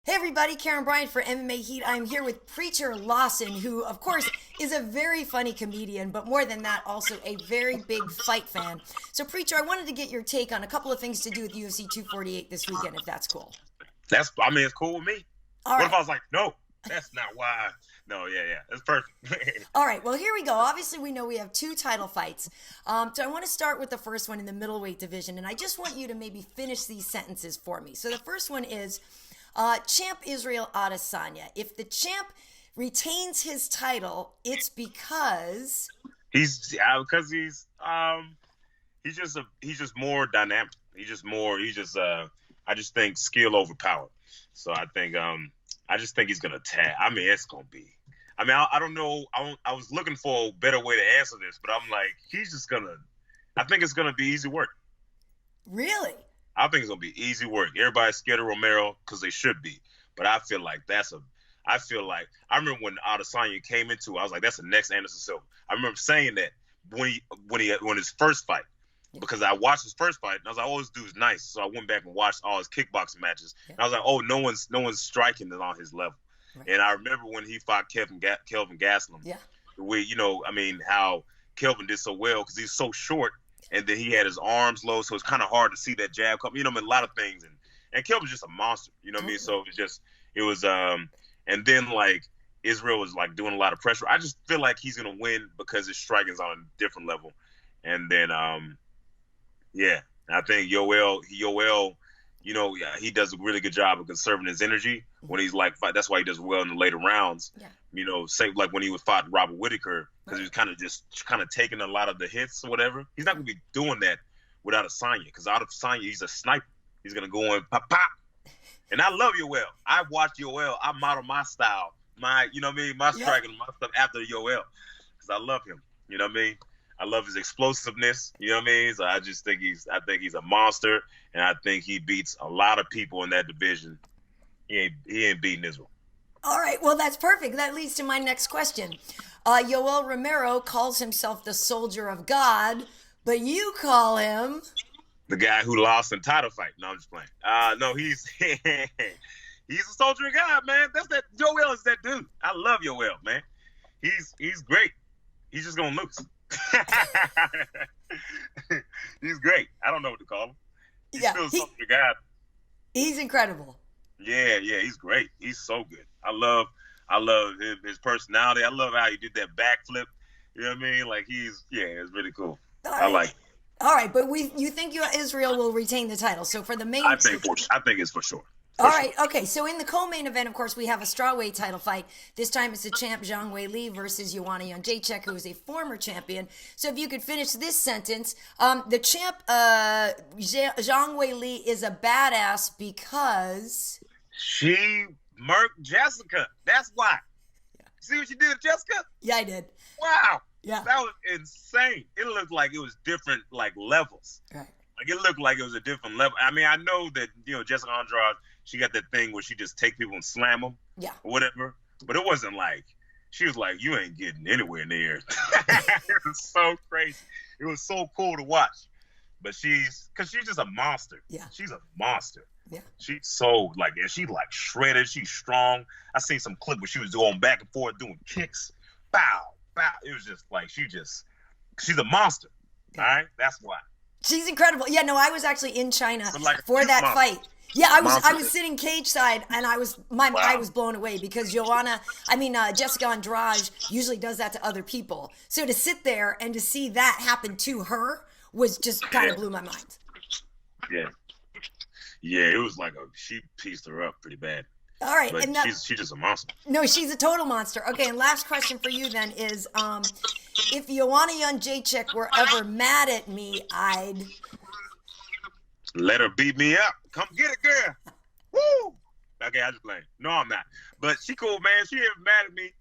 Hey everybody, Karyn Bryant for MMA Heat. I'm here with Preacher Lawson, who of course is a very funny comedian, but more than that, also a very big fight fan. So Preacher, I wanted to get your take on a couple of things to do with UFC 248 this weekend, if that's cool. It's cool with me. What if I was like, no, that's not why? No, yeah, that's perfect. All right, well, here we go. Obviously, we know we have two title fights. So I want to start with the first one in the middleweight division, and I just want you to maybe finish these sentences for me. So the first one is, Champ Israel Adesanya. If the champ retains his title, it's because he's just more dynamic. I just think skill over power. So I just think he's gonna tag. I mean, it's gonna be. I don't know. I was looking for a better way to answer this, but I'm like, I think it's gonna be easy work. Really? I think it's going to be easy work. Everybody's scared of Romero because they should be. But I feel like I remember when Adesanya came into it, I was like, that's the next Anderson Silva. I remember saying that when his first fight, because I watched his first fight, and I was like, oh, this dude's nice. So I went back and watched all his kickboxing matches. Yeah. And I was like, oh, no one's striking it on his level. Right. And I remember when he fought Kelvin Gastelum. Yeah. How Kelvin did so well because he's so short. And then he had his arms low, so it's kind of hard to see that jab come. A lot of things. And Kelvin's just a monster, what I mean? So and then, like, Israel was, like, doing a lot of pressure. I just feel like he's going to win because his striking's on a different level. And then, I think Yoel, he does a really good job of conserving his energy when he's, like, fight. That's why he does well in the later rounds. Yeah. Say like when he was fighting Robert Whittaker, because he was kind of taking a lot of the hits or whatever. He's not going to be doing that without Adesanya, because Adesanya, he's a sniper. He's going to go in pop. And I love Yoel. I watch Yoel. I model my style, my striking, my stuff after Yoel, because I love him. I love his explosiveness. So I think he's a monster, and I think he beats a lot of people in that division. He ain't beating Israel. All right, well, that's perfect. That leads to my next question. Yoel Romero calls himself the soldier of God, but you call him the guy who lost in title fight. No, I'm just playing. No, he's he's a soldier of God, man. Yoel is that dude. I love Yoel, man. He's great. He's just gonna lose. He's great. I don't know what to call him. He's still a soldier of God. He's incredible. Yeah, he's great. He's so good. I love his personality. I love how he did that backflip. You know what I mean? Like it's really cool. I like it. All right, but you think Israel will retain the title? So for the main, I think it's for sure. All right, okay. So in the co-main event, of course, we have a strawweight title fight. This time it's the champ Zhang Weili versus Joanna Jedrzejczyk, who is a former champion. So if you could finish this sentence, the champ Zhang Weili is a badass because she murked Jessica. That's why. Yeah. See what you did, Jessica? Yeah, I did. Wow. Yeah. That was insane. It looked like it was different, like, levels. Right. Like, it looked like it was a different level. I mean, I know that, Jessica Andrade, she got that thing where she just take people and slam them. Yeah. Or whatever. But it wasn't like, she was like, you ain't getting anywhere near. It was so crazy. It was so cool to watch. But she's just a monster. Yeah. She's a monster. Yeah. She's so, like, and she, like, shredded. She's strong. I seen some clip where she was going back and forth doing kicks. Bow. It was just like she's a monster. All right, that's why. She's incredible. Yeah, no, I was actually in China for that fight. Yeah, I was sitting cage side, and I was blown away because Jessica Andrade usually does that to other people. So to sit there and to see that happen to her was just kind of blew my mind. Yeah, it was like she pieced her up pretty bad. All right, but she's just a monster. No, she's a total monster. Okay, and last question for you then is, if Joanna Jedrzejczyk were ever mad at me, I'd let her beat me up. Come get it, girl. Woo! Okay, I just playing. No, I'm not. But she cool, man. She ever mad at me,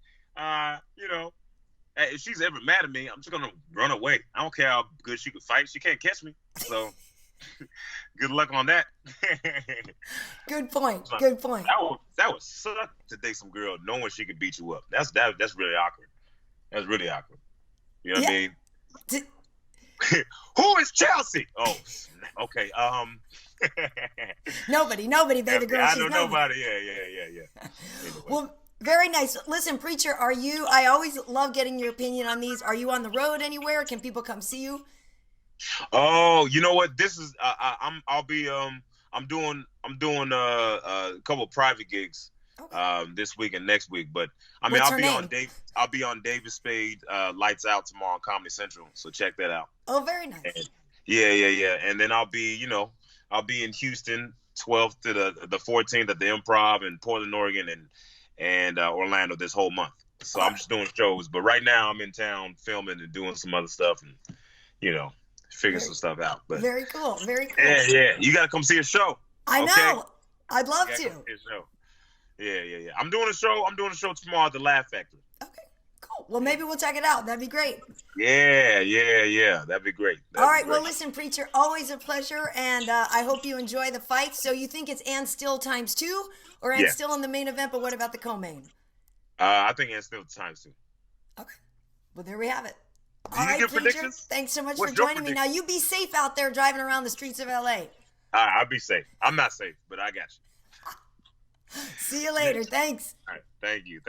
if she's ever mad at me, I'm just gonna run away. I don't care how good she could fight. She can't catch me. So. Good luck on that. Good point. That would suck to date some girl knowing she could beat you up. That's really awkward. That's really awkward. You know what I mean? Who is Chelsea? Oh, snap. Okay. Nobody, baby girl. I She's know nobody. nobody. Yeah. Anyway. Well, very nice. Listen, Preacher, I always love getting your opinion on these. Are you on the road anywhere? Can people come see you? Oh, you know what? This is I'm doing a couple of private gigs this week and next week. But I mean, What's her name? I'll be on David Spade Lights Out tomorrow on Comedy Central. So check that out. Oh, very nice. And, yeah. And then I'll be in Houston 12th to the 14th at the Improv in Portland, Oregon, and Orlando this whole month. So I'm just doing shows. But right now I'm in town filming and doing some other stuff and figure some stuff out. But very cool. Yeah. You got to come see a show. I know. I'd love to. Come see a show. Yeah. I'm doing a show tomorrow at the Laugh Factory. Okay, cool. Well, maybe we'll check it out. That'd be great. Yeah. That'd be great. All right. Well, listen, Preacher, always a pleasure, and I hope you enjoy the fight. So you think it's Ann Still ×2 or Ann Still in the main event, but what about the co-main? I think Ann Still ×2. Okay. Well, there we have it. Do you get predictions? Thanks so much for joining me. Now, you be safe out there driving around the streets of L.A. I'll be safe. I'm not safe, but I got you. See you later. Thanks. All right. Thank you.